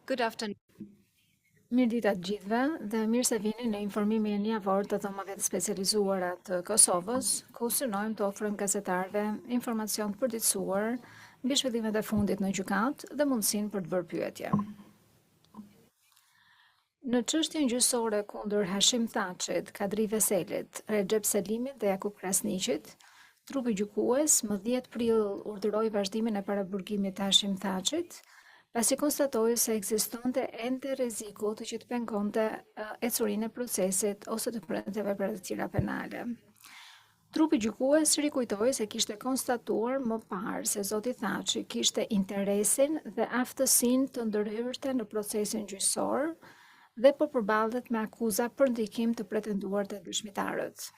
Good afternoon. Mirë ditë të gjithëve dhe mirë se vini në informimin javor të dhomave të specializuara të Kosovës, ku synojmë të ofrojmë gazetarëve informacion të përditësuar mbi zhvillimet e fundit në gjykatë dhe mundësinë për të bërë pyetje. Në çështjen gjyqësore kundër Hashim Thaçit, Kadri Veselit, Recep Selimit dhe Jakub Krasniqit, trupi gjykues më 10 prill urdhëroi vazhdimin e paraburgimit të Hashim Thaçit, pasi konstatoi se ekzistonte ende rreziku të që të pengonte ecurinë e procesit ose të premteve për të tjera penale. Trupi gjykues rikujtoi se kishte konstatuar më parë se zoti Thaçi kishte interesin dhe aftësinë të ndërhyrte në procesin gjyqësor dhe po përballet me akuza për ndikim të pretenduar të dëshmitarët.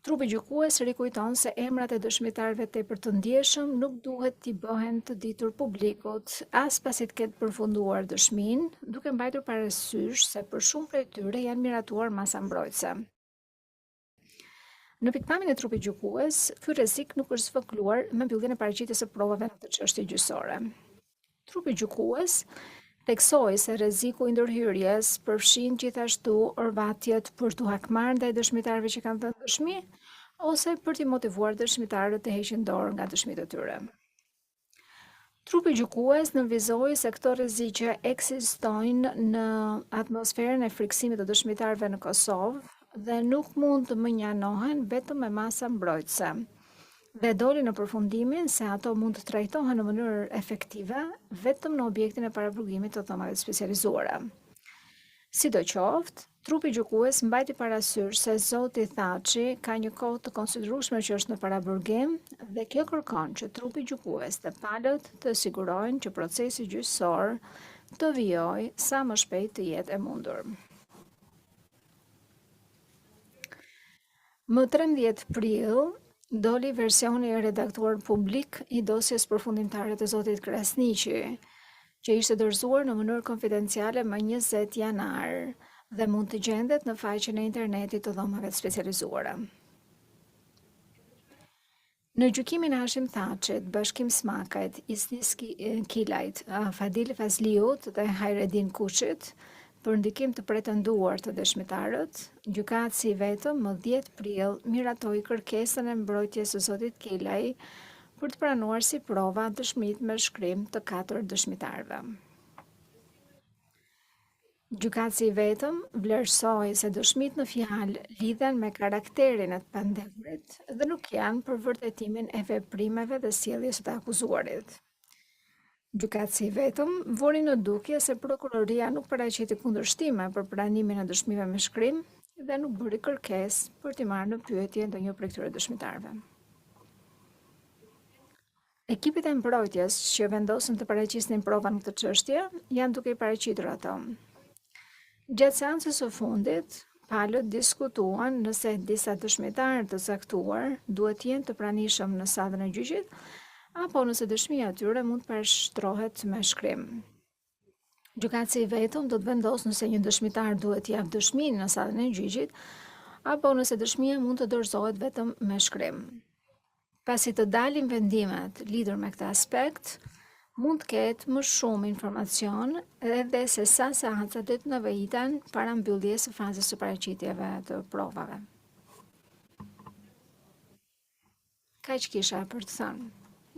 Trupi gjykues rikujton se emrat e dëshmitarëve tepër të ndjeshëm nuk duhet t'i bëhen të ditur publikut, as pasi të ketë përfunduar dëshminë, duke mbajtur parasysh se për shumë prej tyre janë miratuar masa mbrojtëse. Në pikpamjen e trupit gjykues, ky rrezik nuk është zvogëluar me mbylljen e paraqitjes së provave në këtë çështje gjyqësore. Trupi gjykues theksoi se rreziku i ndërhyrjes përfshin gjithashtu orvatjet për t'u hakmarrë ndaj dëshmitarëve që kanë dhënë dëshmi ose për t'i motivuar dëshmitarët të heqin dorë nga dëshmitë e tyre. Trupi gjykues nënvizoi se këto rreziqe ekzistojnë në atmosferën e frikësimit të dëshmitarëve në Kosovë dhe nuk mund të menjanohen vetëm me masa mbrojtëse. Dhe doli në përfundimin se ato mund të trajtohen në mënyrë efektive vetëm në objektin e paraburgimit të dhomave të specializuara. Sidoqoftë, trupi gjykues mbajti parasysh se zoti Thaçi ka një kohë të konsiderueshme që është në paraburgim dhe kjo kërkon që trupi gjykues dhe palët të sigurojnë që procesi gjyqësor të vijojë sa më shpejt të jetë e mundur. Më 13 prill doli versioni i redaktuar publik i dosjes përfundimtare të zotit Krasniqi, që ishte dorëzuar në mënyrë konfidenciale më 20 janar dhe mund të gjendet në faqen e internetit të dhomave të specializuara. Në gjykimin e Hashim Thaçit, Bashkim Smakajt, Isnis Kilajt, Fadil Fazliut dhe Hajredin Kuçit, për ndikim të pretenduar të dëshmitarët, gjykatësi i vetëm më 10 prill miratoi kërkesën e mbrojtjes së zotit Kilaj për të pranuar si prova dëshmitë me shkrim të 4 dëshmitarëve. Gjykatësi i vetëm vlerësoi se dëshmitë në fjalë lidhen me karakterin e të pandehurit dhe nuk janë për vërtetimin e veprimeve dhe sjelljes së të akuzuarit. Gjykatësi i vetëm vori në dukje se prokuroria nuk paraqiti kundërshtime për pranimin e dëshmive me shkrim dhe nuk bëri kërkesë për t'i marrë në pyetje ndonjë prej këtyre dëshmitarëve. Ekipit e mbrojtjes që vendosën të paraqisnin prova në këtë çështje janë duke i paraqitur ato. Gjatë seancës së fundit, palët diskutuan nëse disa dëshmitarë të caktuar duhet të jenë të pranishëm në sallën e gjyqit apo nëse dëshmia e tyre mund të parashtrohet me shkrim. Gjykatësi i vetëm do të vendosë nëse një dëshmitar duhet t'i japë dëshminë në sallën e gjyqit apo nëse dëshmia mund të dorëzohet vetëm me shkrim. Pasi të dalin vendimet lidhur me këtë aspekt, mund të ketë më shumë informacion edhe se sa seanca do të nevojiten para mbylljes së fazës së paraqitjeve të provave. Kaq kisha për të thënë.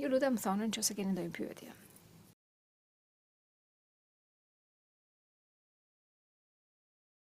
Ju lutem thonë nëse keni ndonjë pyetje.